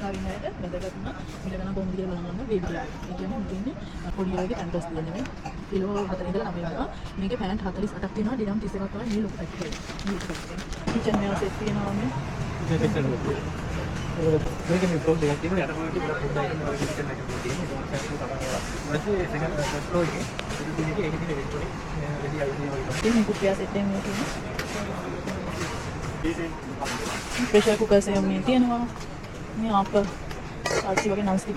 ගාවිනයට වැදගත්ම මිල ගණන් කොහොමද කියලා බලන්න වේදිකා. ඒ කියන්නේ මෙතන පොඩි වගේ පැන්ටස් තියෙනවා. කිලෝ 4 ඉඳලා 9 වෙනවා. මේකේ පැන්ට් 48ක් තියෙනවා. ඩිරම් 31ක් තමයි මේ ලොකු පැක් එකේ. කිචන් මේවා සෙට් තියෙනවා මේ. මේකේ මේ ෆ්ලෝර් දෙකක් තියෙනවා. යටම වලට පොඩ්ඩක් අයිටම් වල කිචන් එකක් තියෙනවා. ඒක තමයි. ඊට සෙකන්ඩ් ෆ්ලෝර් එකේ ඒකේ තියෙන ඉලෙක්ට්‍රොනික් රෙඩි අයිටම් වල තියෙන කුපියා සෙට් එකක් මේ තියෙනවා. ප්‍රෙෂර් කුකර්ස් එක මේ තියෙනවා. මේ අප ආච්චි වගේ නන්ස්ටික්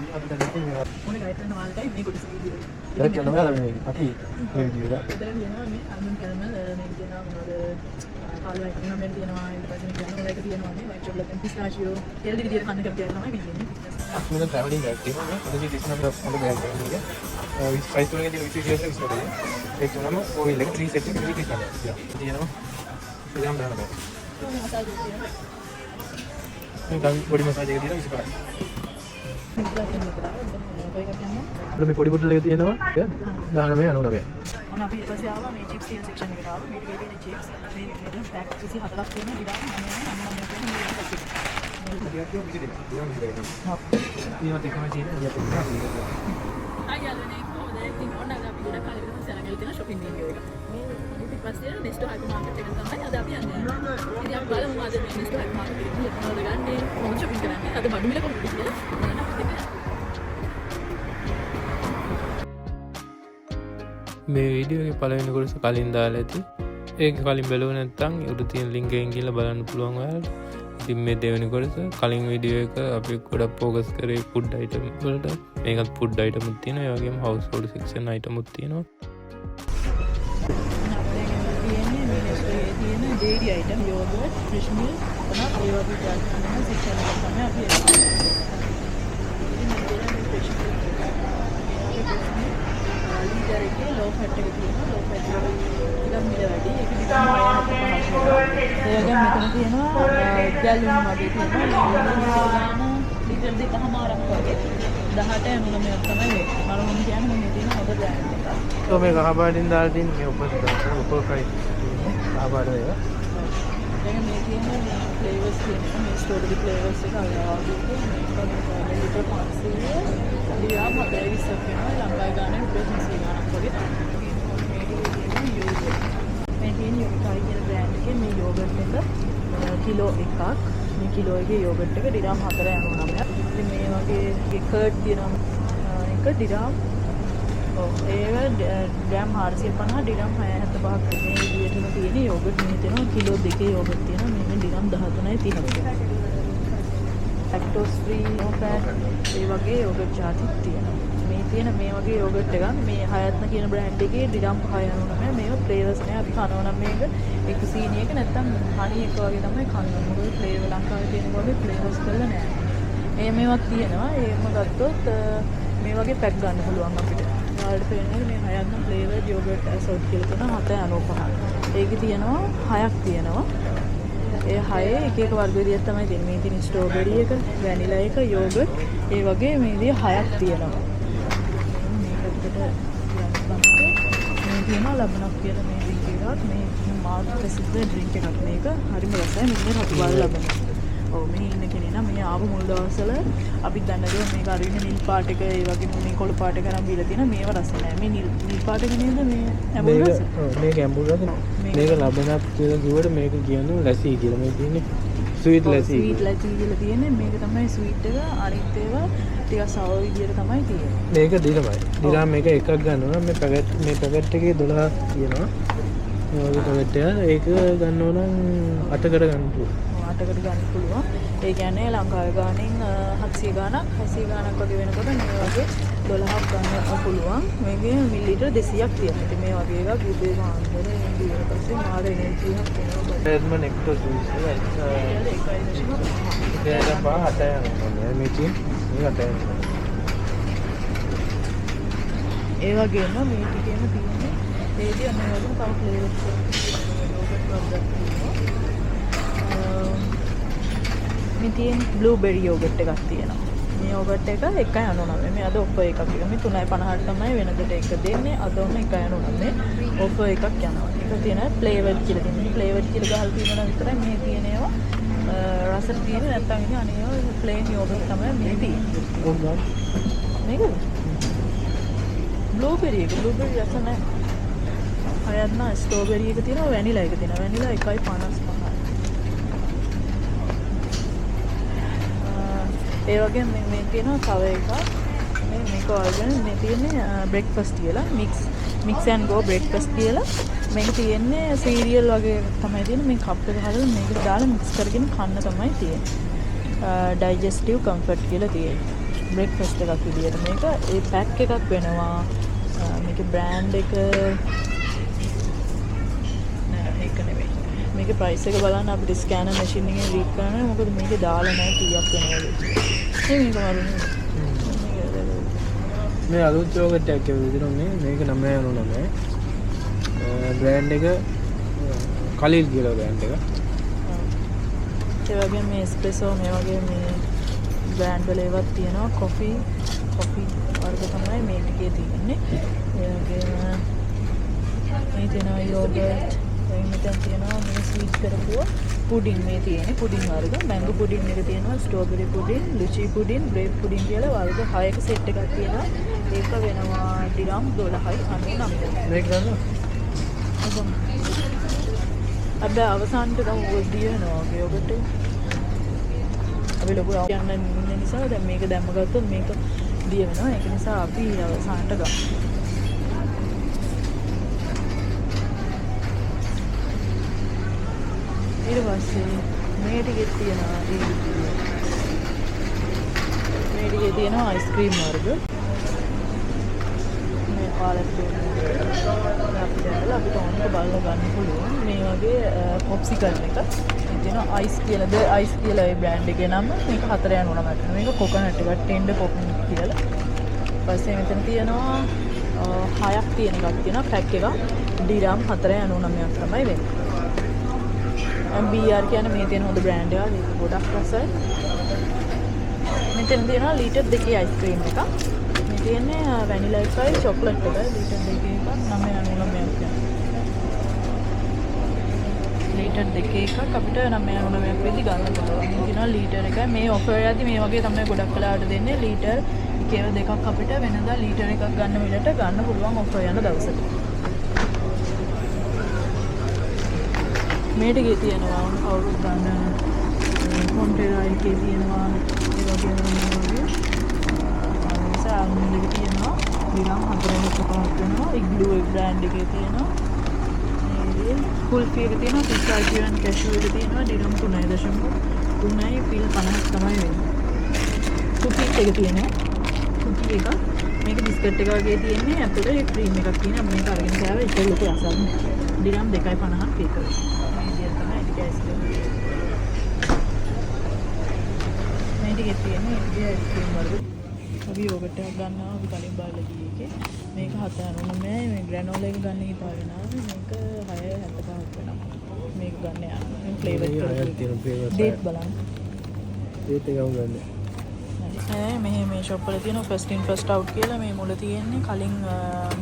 මොනේ ගයිඩ් කරන වාල්ටයි මේ කොටස වීඩියෝ එක. ඒක කරනවා මේ අපි මේ වීඩියෝ එක. ඉතින් කියනවා මේ අල්බම් කැරමල් මේක තියෙනවා මොනවද කාලු වයිට් කරනවා මෙන්න තියෙනවා ඊට පස්සේ කියනවා මේක තියෙනවා මේ වයිට් චොක්ලට් පිස්තාචියෝ එල්ඩි විදියට කන්න කැප් කියලා තමයි මේ දෙන්නේ. අපිට ට්‍රැවලින් එකක් තියෙනවා මේ පොඩි ඩිස්නම්බර් අපේ බෑග් එකේ. ප්‍රයිස් තුනක තියෙන විශේෂ විස්තරය. ඒක තුනම ඔයිල් එක 3 සෙට් එකක් විදිහට තියෙනවා. තියෙනවා. ඉතින් දාන්න බෑ. මසාජ් තියෙනවා. මේ බොඩි මසාජ් එක තියෙනවා 25යි. මේ පොඩි බොටල් එක තියෙනවා 1999. ඔන්න අපි ඊපස්සේ ආවා මේ චිප්ස් තියෙන සෙක්ෂන් එකට ආවා. මේකේ තියෙන චිප්ස් මේ පැක් 24ක් තියෙන ඉඩම් මේ වීඩියෝ එකේ පළවෙනි කොටස කලින් දාලා ඇති. ඒක කලින් බැලුවේ නැත්නම් උඩ තියෙන link එකෙන් ගිහලා බලන්න පුළුවන් ඔයාලට. ඉතින් මේ දෙවෙනි කොටස කලින් වීඩියෝ එක අපි ගොඩක් ફોකස් කරේ food item වලට. මේකත් food item උත් තියෙනවා. ඒ වගේම household section item උත් තියෙනවා. තියෙන dairy item yogurt, fish meal තමයි ඒ වගේ ගන්න සෙක්ෂන් එක තමයි අපි ලීටර් එකේ low fat එක තියෙනවා. low fat එක ටිකක් මිල වැඩි. ඒක නිකන් 6.5. ඒ වගේම මෙතන තියෙනවා ගැලුම් වගේ තියෙනවා. ලීටර් දෙකමාරක් වගේ 18 99ක් තමයි මේ. මම කියන්නේ මේ තියෙන හොඳ බ්‍රෑන්ඩ් එකක්. તો මේ කහ පාටින් දාලා තියෙන මේ උපර ප්‍රයිස් කහ පාට එක. දැන් මේ තියෙන ෆ්ලේවර්ස් තියෙනවා. මේ ස්ට්‍රෝබෙරි ෆ්ලේවර්ස් එක අලුත් මේක ලීටර් 500 දියා මොඩේවිස් වෙනවා. ලංකාවේ ගානේ රුපියල් 200 ගානක් වගේ තමයි. මේ තියෙන යෝගට් කියන බ්‍රෑන්ඩ් එකේ මේ යෝගට් එක කිලෝ එකක්. මේ කිලෝ එකේ යෝගට් එක ඩිරම් 4.99. ඉතින් මේ වගේ කර්ඩ් තියෙනවා. එක ඩිරම් ඒව ග්‍රෑම් 450 ඩිරම් 675ක් මේ විදිහටම තියෙන යෝගට් මේ තියෙනවා කිලෝ දෙකේ යෝගට් තියෙනවා. මේක ඩිරම් 13.30ක්. ලැක්ටෝස් ෆ්‍රී නෝ ෆැට් ඒ වගේ යෝගට් ජාතික් තියෙනවා. මේ තියෙන මේ වගේ යෝගට් එකක් මේ හයත්න කියන බ්‍රෑන්ඩ් එකේ ඩිරම් 5.99. මේක ෆ්ලේවර්ස් නෑ. අපි කනවා නම් මේක එක සීනි එක නැත්තම් හනි එක වගේ තමයි කනවා. මොකද ෆ්ලේවර් ලංකාවේ තියෙන වගේ ෆ්ලේවර්ස් කරලා නෑ. මේවත් තියෙනවා. ඒකම ගත්තොත් මේ වගේ පැක් ගන්න පුළුවන් අපිට. ඔයාලට පේන්නේ මේ හයත්න ෆ්ලේවර්ඩ් යෝගට් ඇසෝට් කියලා තියෙනවා 795. ඒකේ තියෙනවා 6ක් තියෙනවා. ඒ 6 එක එක වර්ග විදිහක් තමයි තියෙන්නේ. මේ තියෙන ස්ට්‍රෝබෙරි එක, වැනිලා එක, යෝගට් ඒ වගේ මේ විදිහ 6ක් තියෙනවා. මේකට මේ තියෙනවා ලබනක් කියලා මේ ඩ්‍රින්ක් එකක්. මේ මාත් ප්‍රසිද්ධ ඩ්‍රින්ක් එකක් මේක. හරිම රසයි. මෙන්න රතුවල් ලබන. ඔව් මේ ඉන්න කෙනේ නම් මේ ආව මුල් දවස්වල අපි දන්නද මේක අරින්න නිල් පාට එක ඒ වගේ මේ කොළ පාට එක නම් බීලා තියෙන මේව රස නැහැ. මේ නිල් පාට එක නේද මේ ඇඹුල් රස. මේක ඇඹුල් රස. මේක ලබනක් කියලා කිව්වට මේක කියන්නේ ලැසි කියලා. මේ තියෙන්නේ ස්වීට් ලැසි. ස්වීට් ලැසි කියලා තියෙන්නේ. මේක තමයි ස්වීට් එක. අනිත් ඒවා ටිකක් සවර් විදියට තමයි තියෙන්නේ. මේක දිරමයි. දිරාම මේක එකක් ගන්නවා. මේ පැකට් එකේ 12 තියෙනවා. මේ වගේ පැකට් එක. ඒක ගන්නව නම් 8කට ගන්න පුළුවන්. 8කට ගන්න පුළුවන්. ඒ කියන්නේ ලංකාවේ ගාණෙන් 700 ගාණක් 800 ගාණක් වගේ වෙනකොට මේ වගේ 12ක් ගන්න පුළුවන්. මේකේ මිලිලීටර් 200ක් තියෙනවා. ඉතින් මේ වගේ එකක් උදේ මාන්දර ඊට පස්සේ මාර එනර්ජි එකක් එනවා. එද්ම නෙක්ටෝ ජූස් එක ඒක බා 8 යනවා. මේ තියෙන්නේ 8 යනවා. ඒ වගේම මේ ටිකේම තියෙන්නේ ඒදී අන්න වගේ තව ෆ්ලේවර්ස් මේ තියෙන බ්ලූබෙරි යෝගට් එකක් තියෙනවා. මේ යෝගට් එක 1.99. මේ අද ඔෆර් එකක් එක. මේ 3.50ට තමයි වෙනදට එක දෙන්නේ. අද ඔන්න 1.99 ඔෆර් එකක් යනවා. ඒක තියෙන ෆ්ලේවර් කියලා තියෙනවා. ෆ්ලේවර් කියලා ගහලා තියෙනවා විතරයි මේ තියෙන ඒවා රසට තියෙන නැත්තම් ඉතින් අනේ ප්ලේන් යෝගට් තමයි මේ තියෙන්නේ. මේක බ්ලූබෙරි එක රස නැහැ. හයත් නා ස්ට්‍රෝබෙරි එක තියෙනවා වැනිලා එක තියෙනවා. වැනිලා 1.55. ඒ වගේ මේ තියෙනවා තව එකක්. මේක වර්ගන මේ තියෙන්නේ බ්‍රෙක්ෆාස්ට් කියලා මික්ස් ඇන්ඩ් ගෝ බ්‍රෙක්ෆාස්ට් කියලා. මේක තියෙන්නේ සීරියල් වගේ තමයි තියෙන්නේ. මේ කප් එක හදලා මේකට දාලා මික්ස් කරගෙන කන්න තමයි තියෙන්නේ. ඩයිජෙස්ටිව් කම්ෆර්ට් කියලා තියෙන්නේ. බ්‍රෙක්ෆාස්ට් එකක් විදියට මේක ඒ පැක් එකක් වෙනවා. මේකේ බ්‍රෑන්ඩ් එක නෑ ඒක නෙවෙයි. මේකේ ප්‍රයිස් එක බලන්න අපිට ස්කෑනර් මැෂින් එකෙන් රීඩ් කරන්න. මොකද මේකේ දාලා නැහැ කීයක් වෙනවද. මේක මරුනේ. මේ අලුත් යෝගට් එකක් විදිහට මේක 999. බ්‍රෑන්ඩ් එක කලිල් කියලා බ්‍රෑන්ඩ් එක. ඒ වගේ මේ එස්ප්‍රෙසෝ මේ වගේ මේ බ්‍රෑන්ඩ් වල ඒවත් තියෙනවා. කොෆි වර්ග තමයි මේ ටිකේ තියෙන්නේ. ඒ වගේම මේ තියෙනවා යෝගට්. මෙතන තියෙනවා මේ ස්වීට් කරපුවා පුඩින් මේ තියෙන්නේ. පුඩින් වර්ග මැංගෝ පුඩින් එක තියෙනවා. Strawberry pudding, lychee pudding, grape pudding කියලා වර්ග 6ක සෙට් එකක් තියෙනවා. ඒක වෙනවා ඩිරම් 12.99. මේක ගන්න. අද අවසානට තමයි ඕක දිනනවා යෝගට් එක. අපි ලොකු යන්න ඉන්න නිසා දැන් මේක දැම්ම ගත්තොත් මේක දිය වෙනවා. ඒක නිසා අපි අවසානට ගමු. ඊට පස්සේ මේ ටිකේ තියෙනවා මේ ටිකේ තියෙනවා අයිස්ක්‍රීම් වර්ග. මේ පාලක් අපිට ඕනක බලලා ගන්න පුළුවන්. මේ වගේ පොප්සිකල් එක තියෙනවා අයිස් කියලාද අයිස් කියලා ඒ බ්‍රෑන්ඩ් එකේ නම. මේක 4.99ට. මේක කොකනට් එකක් ටෙන්ඩර් කොකනට් කියලා. ඊපස්සේ මෙතන තියෙනවා 6ක් තියෙන එකක් තියෙනවා පැක් එකක්. ඩිරම් 4.99ක් තමයි වෙන්නේ. BR කියන්නේ මේ තියෙන හොඳ බ්‍රෑන්ඩ් එකක්. ඒක ගොඩක් රසයි. මෙතන තියෙනවා ලීටර් 2 අයිස්ක්‍රීම් එකක්. මේ තියෙන්නේ වැනිලා එකයි චොක්ලට් එකයි. ලීටර් 2 එකක් 9.99ක්. ලීටර් 2 එකක් අපිට 9.99ක් වෙදි ගන්න පුළුවන්. මේ තියෙනවා ලීටර් එකයි. මේ ඔෆර් එකදී මේ වගේ තමයි ගොඩක් වෙලාවට දෙන්නේ. ලීටර් එකේව දෙකක් අපිට වෙනදා ලීටර් එකක් ගන්න මිලට ගන්න පුළුවන් ඔෆර් යන දවසට. මේ ටිකේ තියෙනවා කවුරුත් ගන්න කොන්ටේනර් එකේ තියෙනවා ඒ වගේම මේ වගේ සාල්මන් එකේ තියෙනවා ඩිරම් 4.5ක් වෙනවා. ඉග්ලු බ්‍රෑන්ඩ් එකේ තියෙනවා. මේ කුල්ෆි එකේ තියෙනවා. පිස්තාචියෝ ඇන්ඩ් කැෂුව් එකේ තියෙනවා. ඩිරම් 3.3යි පිල් 50ක් තමයි වෙන්නේ. කුකීස් එකේ තියෙනවා. කුකී එක මේක බිස්කට් එක වගේ තියෙන්නේ. ඇතුලේ ක්‍රීම් එකක් තියෙනවා. මේක අරගෙන කෑවා ඒක ලොකු අසල්. ඩිරම් 2.50ක් ඒක. මේ ටිකේ තියෙන්නේ ඉන්දියා අයිස්ක්‍රීම් වර්ග. අපි යෝගට් එකක් ගන්නවා. අපි කලින් බලලා ගියේ එකේ. මේක 4.99. මේ ග්‍රැනෝලා එක ගන්න හිතාගෙන ආවේ. මේක 6.75ක් වෙනවා. මේක ගන්න යනවා. මේ ෆ්ලේවර් එකක් තියෙනවා. ඩේට් බලන්න. ඩේට් එක ගන්න. මේ ෂොප් වල තියෙනවා ෆස්ට් ඉන් ෆස්ට් අවුට් කියලා. මේ මුල තියෙන්නේ කලින්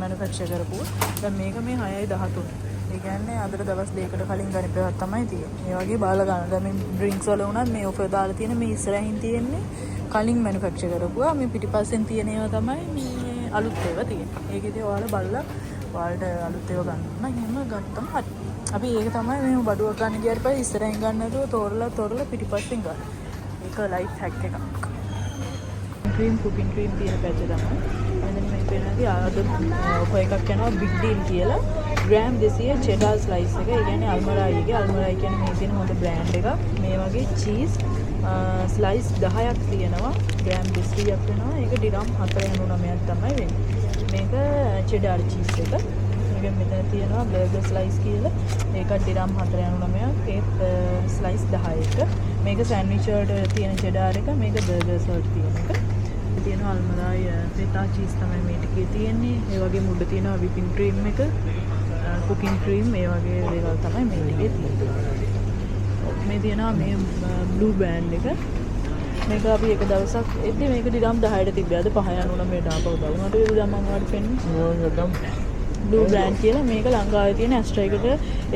මැනුෆැක්චර් කරපුවා. දැන් මේක මේ 6.13. ඒ කියන්නේ අදට දවස් දෙකකට කලින් ගණිත එකක් තමයි තියෙන්නේ. මේ වගේ බාලා ගන්න. දැන් මේ ඩ්‍රින්ක්ස් වල උනත් මේ ඔෆර් දාලා තියෙන මේ ඉස්සරහින් තියෙන්නේ කලින් මැනුෆැක්චර් කරපුවා. මේ පිටිපස්සෙන් තියෙන ඒවා තමයි මේ අලුත් ඒවා තියෙන්නේ. ඒකේදී ඔයාලා බලලා ඔයාලට අලුත් ඒවා ගන්න නම් එහෙම ගත්තම හරි. අපි ඒක තමයි මේ බඩුවක් ගන්න ගියාට පස්සේ ඉස්සරහින් ගන්න නැතුව තෝරලා පිටිපස්සෙන් ගන්න. ඒක ලයිෆ් හැක් එකක්. ක්‍රීම් කුකින් ක්‍රීම් තියෙන පැත්තේ තමයි. එතන මේ පේනදී ආද ඔෆර් එකක් යනවා බිග් ඩීල් කියලා. ග්‍රෑම් 200 චෙඩර් ස්ලයිස් එක. ඒ කියන්නේ අල්මරායිගේ. අල්මරායි කියන්නේ මේ තියෙන හොඳ බ්‍රෑන්ඩ් එකක්. මේ වගේ චීස් ස්ලයිස් 10ක් තියෙනවා. ග්‍රෑම් 200ක් වෙනවා. ඒක ඩිරම් 4.99ක් තමයි වෙන්නේ. මේක චෙඩර් චීස් එක. මේක මෙතන තියෙනවා බර්ගර් ස්ලයිස් කියලා. ඒකත් ඩිරම් 4.99ක්. ඒත් ස්ලයිස් 10ක. මේක සෑන්ඩ්විච් වලට තියෙන චෙඩර් එක. මේක බර්ගර්ස් වලට තියෙන එක. තියෙනවා අල්මරායි ෆෙටා චීස් තමයි මේ ටිකේ තියෙන්නේ. ඒ වගේම උඩ තියෙනවා විපින් ක්‍රීම් එක. කුකින් ක්‍රීම් මේ වගේ දේවල් තමයි මේ ටිකේ තියෙන්නේ. මේ තියෙනවා මේ බ්ලූ බෑන්ඩ් එක. මේක අපි එක දවසක් එද්දි මේක ඩිරම් 10ට තිබ්බේ. අද 5.99ට ආපහු දාලා. මට ඩිරම් මම වාට පෙන්නේ. බ්ලූ බ්‍රෑන්ඩ් කියලා මේක ලංකාවේ තියෙන ඇස්ට්‍රා එකට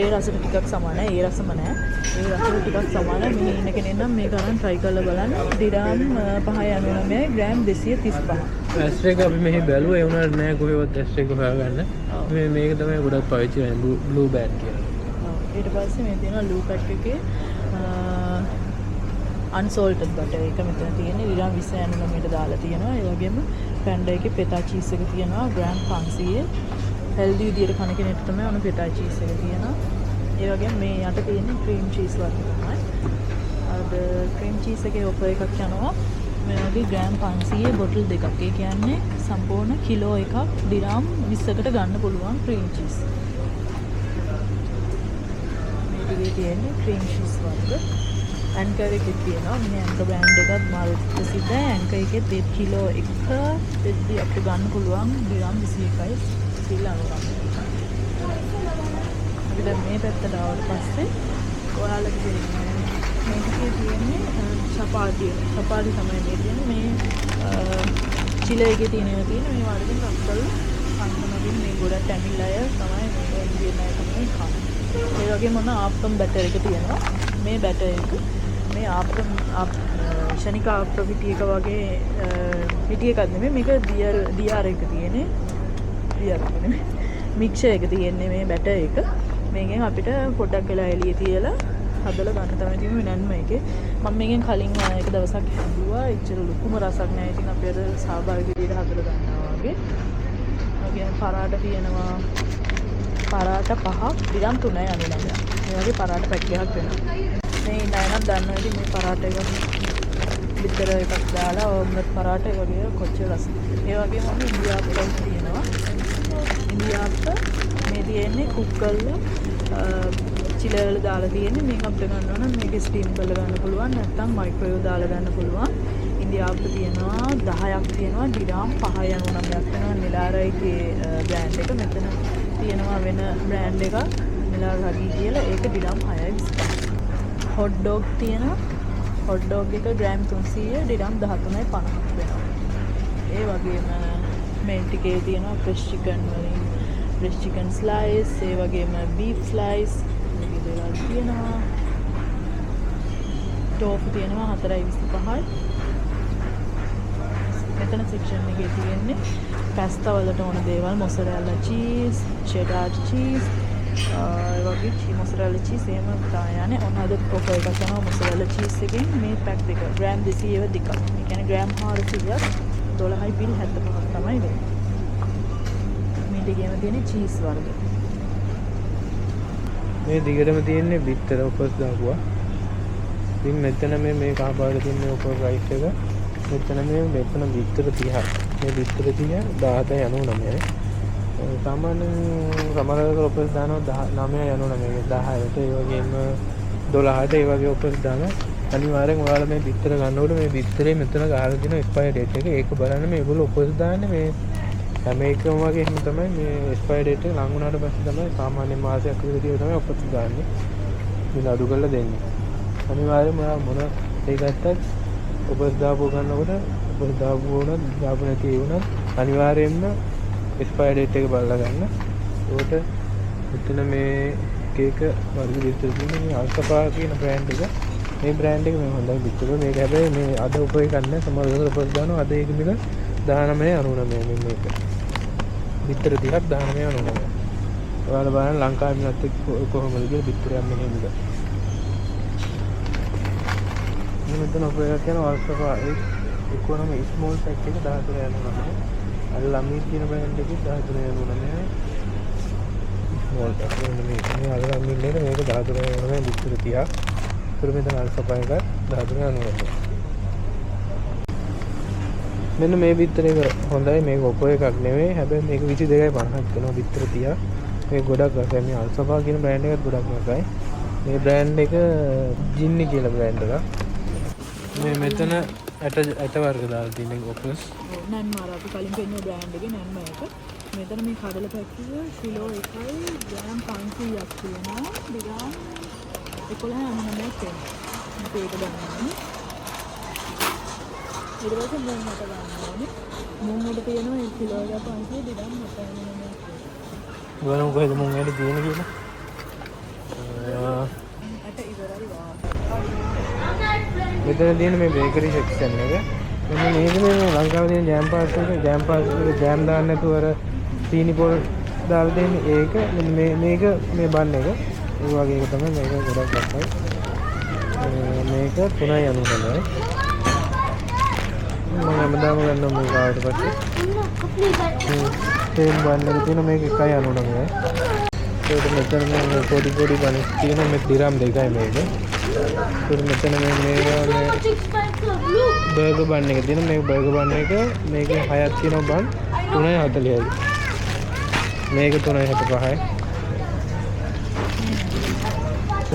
ඒ රසට ටිකක් සමානයි. ඒ රසම නෑ. ඒ රසට ටිකක් සමානයි. මෙහි ඉන්න කෙනෙක් නම් මේක අරන් try කරලා බලන්න. ඩිරාම් 599යි ග්‍රෑම් 235. ඇස්ට්‍රා එක අපි මෙහි බැලුවා ඒ වුණාට නෑ කොහෙවත් ඇස්ට්‍රා එක හොයාගන්න. මේක තමයි ගොඩක් පාවිච්චි කරන්නේ බ්ලූ බ්‍රෑන්ඩ් කියලා. ඊට පස්සේ මේ තියෙනවා ලූ පැක් එකේ අන්සෝල්ටඩ් බටර් එක මෙතන තියෙන්නේ ඩිරාම් 29ට දාලා තියෙනවා. ඒ වගේම පැන්ඩා එකේ පෙටා චීස් එක තියෙනවා ග්‍රෑම් 500. හෙල්දි විදියට කන කෙනෙක්ට තමයි ඔන්න පෙටා චීස් එක තියෙනවා. ඒ වගේම මේ යට තියෙන්නේ ක්‍රීම් චීස් වර්ග තමයි. අද ක්‍රීම් චීස් එකේ ඔෆර් එකක් යනවා. මේ වගේ ග්‍රෑම් 500 බොටල් දෙකක්. ඒ කියන්නේ සම්පූර්ණ කිලෝ එකක් ඩිරාම් 20කට ගන්න පුළුවන් ක්‍රීම් චීස්. මේකේ තියෙන්නේ ක්‍රීම් චීස් වර්ග. ඇන්කර් එකේ තියෙනවා. මේ ඇන්කර් බ්‍රෑන්ඩ් එකත් මාල් ප්‍රසිද්ධයි. ඇන්කර් එකේ 1 කිලෝ එක දෙද්දි අපිට ගන්න පුළුවන් ඩිරාම් 21යි. අපි දැන් මේ පැත්තට ආවට පස්සේ ඔයාලගේ මේකේ තියෙන්නේ චපාති තමයි මේ තියෙන්නේ මේ චිලේ එකේ තියෙනවා මේ වගේ රක්කල් අන්තමකින් මේ ගොඩක් ටැමිල් අය තමයි මේක ඉන්දියන් අය තමයි කන්නේ. ඒ වගේම මොන ආප්ටම් බැටර් එක තියෙනවා. මේ බැටර් එක මේ ආප්ටම් ශනික ආප්ටම් පිටි එක වගේ පිටි එකක් නෙමෙයි මේක DR එක තියෙන්නේ. මික්ෂර් එක තියෙන්නේ මේ බැටර් එක. මේකෙන් අපිට පොඩක් වෙලා එළිය තියලා හදලා ගන්න තමයි තියෙන්නේ නැන්ම එකේ. මම මේකෙන් කලින් එක දවසක් හැදුවා. එච්චර ලොකුම රසක් නැහැ. ඉතින් අපි අද සහභාගී විදිහට හදලා ගන්නවා වගේ. වගේ පරාට තියෙනවා. පරාට 5ක් ඩිරාම් 3.99. මේ වගේ පරාට පැක් එකක් වෙනවා. මේ නයනක් දන්නවා ඉතින් මේ පරාට එක විතර එකක් දාලා ඔම්ලට් පරාට ඒ වගේ කොච්චර රසද. ඒ වගේම ඉන්දියාප්ප තියෙනවා. ඉන්දියාප්ප මේ තියෙන්නේ කුක් කරලා චිලර් වල දාලා තියෙන්නේ. මේක අපිට ගන්නවා නම් මේක ස්ටීම් කරලා ගන්න පුළුවන්. නැත්නම් මයික්‍රෝවේව් දාලා ගන්න පුළුවන්. ඉන්දියාප්ප තියෙනවා 10ක් තියෙනවා. ඩිරාම් 5.99ක් වෙනවා. නිලාරයිගේ බ්‍රෑන්ඩ් එක. මෙතන තියෙනවා වෙන බ්‍රෑන්ඩ් එකක් නිලාර රගී කියලා. ඒක ඩිරාම් 6.25. හොට් ඩොග් තියෙනවා. හොට් ඩොග් එක ග්‍රෑම් 300 ඩිරාම් 13.50ක් වෙනවා. ඒ වගේම මෙල්ට් එකේ තියෙනවා ෆ්‍රෙෂ් චිකන් වලින් ෆ්‍රෙෂ් චිකන් ස්ලයිස්, ඒ වගේම බීෆ් ස්ලයිස් මේ දේවල් තියෙනවා. ටෝෆු තියෙනවා 4.25යි. මෙතන සෙක්ෂන් එකේ තියෙන්නේ පැස්තා වලට ඕන දේවල් මොසරෙල්ලා චීස්, චෙඩාර් චීස්, ඒ වගේ මොසරෙල්ලා චීස් එහෙම තමයි යන්නේ. ඔන්න අද ඔෆර් එකක් යනවා මොසරෙල්ලා චීස් එකෙන් මේ පැක් දෙක ග්‍රෑම් 200 දෙකක්. ඒ කියන්නේ ග්‍රෑම් 400ක් 12යි බිල් 75ක් තමයි වෙන්නේ. මේ දෙකේම තියෙන චීස් වර්ග. මේ දිගටම තියෙන්නේ බිත්තර ඔෆර්ස් දාපුවා. ඉතින් මෙතන මේ කහ පාට තියෙන ඔෆර් ප්‍රයිස් එක. මෙතන මෙතන බිත්තර 30ක්. මේ බිත්තර 30 17.99යි. සාමාන්‍ය සමහරවල් ඔෆර්ස් දානවා 9.99 10ට ඒ වගේම 12ට ඒ වගේ ඔෆර්ස් දානවා. අනිවාර්යෙන් ඔයාලා මේ බිත්තර ගන්නකොට මේ බිත්තරේ මෙතන ගහලා තියෙන එක්ස්පයර් ඩේට් එක. ඒක බලන්න මේගොල්ලෝ ඔෆර්ස් දාන්නේ මේ හැම එකම වගේ එහෙම තමයි මේ එක්ස්පයර් ඩේට් එක ලඟ වුණාට පස්සේ තමයි සාමාන්‍ය මාසයක් විතර තමයි ඔෆර්ස් දාන්නේ. මිල අඩු කරලා දෙන්නේ. අනිවාර්යෙන්ම ඔයා මොන දෙයක් ගත්තත් ඔෆර්ස් දාපුව ගන්නකොට ඔෆර්ස් දාපුව උනත් දාපු නැති ඒ උනත් අනිවාර්යෙන්ම එක්ස්පයර් ඩේට් එක බලලා ගන්න. ඒකට මෙතන මේ කේක වර්ග විතර තියෙන මේ අල්ෆා කියන බ්‍රෑන්ඩ් එක. මේ බ්‍රෑන්ඩ් එක මේ හොඳයි බිත්තර. මේක හැබැයි මේ අද උපය ගන්න සමහර වෙලාවට ඔෆර්ස් දානවා. අද ඒක මිල 19.99 මේක. බිත්තර 30ක් 19.99. ඔයාලා බලන්න ලංකාවේ මිලත් එක්ක කොහොමද කියලා බිත්තරයක් මෙහෙම මිල. මෙතන ඔෆර් එකක් යනවා අල්ෆා ඉකොනොමි ස්මෝල් පැක් එක 13.99. අර ලම්මී කියන බ්‍රෑන්ඩ් එකේ 13.99. ස්මෝල් පැක් මේ අර ලම්මී නේද මේක 13.99 බිත්තර 30ක්. ඒතර මෙතන අල්ෆා එකක් 13.99. මෙන්න මේ බිත්තර එක හොඳයි. මේක ඔපෝ එකක් නෙවෙයි. හැබැයි මේක 22.50ක් වෙනවා බිත්තර 30ක්. මේක ගොඩක් රසයි. මේ අල්ෆා කියන බ්‍රෑන්ඩ් එකත් ගොඩක් රසයි. මේ බ්‍රෑන්ඩ් එක ජින්නි කියලා බ්‍රෑන්ඩ් එකක්. මේ මෙතන ඇට වර්ග දාලා තියෙන ඔෆර්ස්. නැන්ම අර අපි කලින් පෙන්නන බ්‍රෑන්ඩ් එකේ නැන්ම එක. මෙතන මේ කඩල පැක් එක කිලෝ 1යි ග්‍රෑම් 500ක් තියෙනවා. ඩිරාම් 11.99ක් වෙනවා. මේක ගන්නවා. ඊට පස්සේ මුං මට ගන්න ඕනේ. මුං වල තියෙනවා 1 කිලෝ එක 500 ඩිරාම් 7.99ක්. බලමු කොහෙද මුන් ඇවිත් තියෙන කියලා. අට ඉවරයි වා. මෙතන තියෙන මේ බේකරි සෙක්ෂන් එක. මෙන්න මේක මේ ලංකාවේ තියෙන ජෑම් පාස් එක ජෑම් දාන්න නැතුව අර සීනි පොල් දාලා දෙන්නේ ඒක. මෙන්න මේක මේ බන් එක. ඒ වගේ එක තමයි මේක ගොඩක් ලස්සනයි. මේක 3.99. මම හැමදාම ගන්නවා මේක ආවට පස්සේ. තේන් බන් එක තියෙන මේක 1.99. ඒක මෙතන මේ පොඩි බන් තියෙන මේ දිරම් දෙකයි මේක. ඒක මෙතන මේ බර්ගර් බන් එක තියෙන මේ බර්ගර් බන් එක මේකේ 6ක් තියෙනවා බන් 3.40යි. මේක 3.75යි.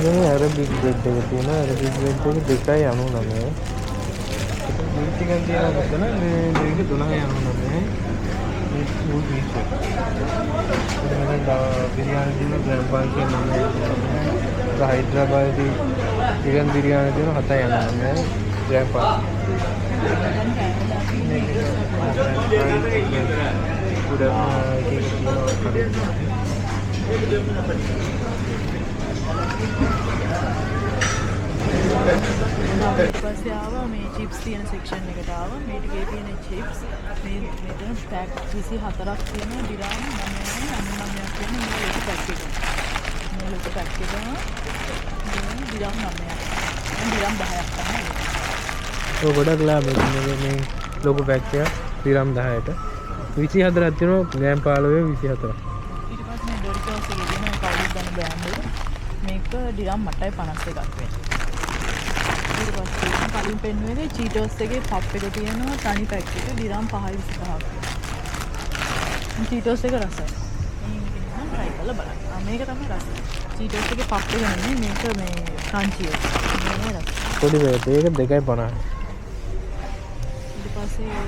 මේ අරබික් බ්‍රෙඩ් එක තියෙනවා. අරබික් බ්‍රෙඩ් එක 2.99. चिकन दिया करते ना मैं दोनों यहाँ उन्होंने फूड बीच है बिरयानी दी ना ग्रैंडपाल के नाम हैदराबादी चिकन बिरयानी दी ना हता यहाँ उन्होंने ग्रैंडपाल පස්සේ ආවා මේ චිප්ස් තියෙන සෙක්ෂන් එකට ආවා. මේ ටිකේ තියෙන චිප්ස් මේ මෙතන පැක් 24ක් තියෙන දිරාම් 99ක් තියෙන මේ ලොකු පැක් එක. මේ ලොකු පැක් එක දිරාම් 9ක්. දිරාම් 10ක් තමයි. ඔය ගොඩක් ලාභයි මේ ලොකු පැක් එක දිරාම් 10ට 24ක් තියෙනවා ග්‍රෑම් 15 24ක්. ඊට පස්සේ මේ ඩොරිටෝස් එකේ තියෙන කවුරුත් ගන්න බෑන්ඩ් එක. මේක දිරාම් 8.51ක් වෙනවා. ඊට පස්සේ කලින් පෙන්වුවේ චීටෝස් එකේ පප් එක තියෙනවා තනි පැක් එක දිරාම් 5.25ක්. චීටෝස් එක රසයි. මේක නිකන් try කරලා බලන්න. මේක තමයි රසය. චීටෝස් එකේ පප් එක නෙමෙයි මේක මේ ක්‍රන්චි එක. මේ රසය. පොඩි වේට ඒක 2.50. ඊට පස්සේ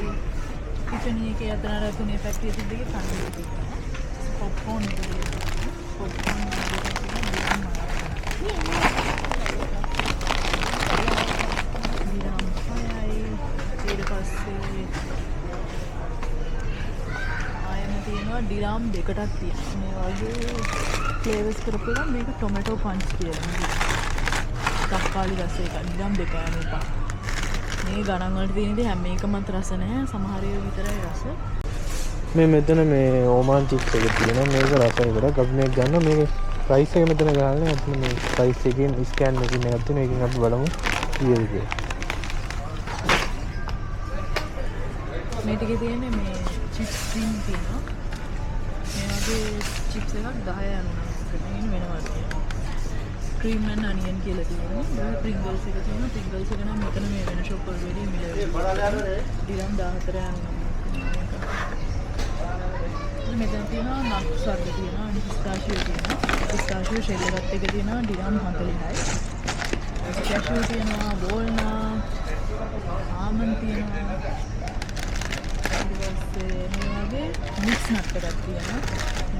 කිචන් එකේ අතන තුනේ පැක් එක දෙකේ තනි එක. පොප්කෝර්න් එක. පොප්කෝර්න් එක දිරාම් 8. ඊට පස්සේ ආයෙම තියෙනවා දිරාම් 2ටක් තියෙනවා. මේ වගේ ෆ්ලේවර්ස් කරපු එක මේක ටොමැටෝ පන්ච් කියලා. තක්කාලි රස එක දිරාම් 2.95. මේ ගණන් වලට තියෙන දේ හැම එකමත් රස නැහැ. සමහර ඒවා විතරයි රස. මේ මෙතන මේ ඕමාන් චිප්ස් එක තියෙනවා. මේක රසයි ගොඩක්. අපි මේක ගන්න මේක ප්‍රයිස් එක මෙතන ගහලා අපිට මේ ප්‍රයිස් එකෙන් ස්කෑන් එකකින් එකක් තියෙනවා. ඒකෙන් අපි බලමු කීයද කියලා. මේ ටිකේ තියෙන්නේ මේ චිප්ස් ක්‍රීම් තියෙනවා. මේ වගේ චිප්ස් එකක් 10.99 වෙනවා. ක්‍රීම් and onion කියලා තියෙනවා. මේ Pringles එක තියෙනවා. Pringles එක නම් මෙතන මේ වෙන shop වල වැඩි මිල දිරම් 14.99. මෙතන තියෙනවා නට්ස් වර්ග තියෙනවා. පිස්තාෂියෝ තියෙනවා. පිස්තාෂියෝ ෂෙල් එකත් එක තියෙනවා දිරම් 40යි. කැෂියෝ තියෙනවා, වෝල්නට්, ආමන්ඩ් තියෙනවා. මේ වගේ මික්ස් නට් එකක් තියෙනවා.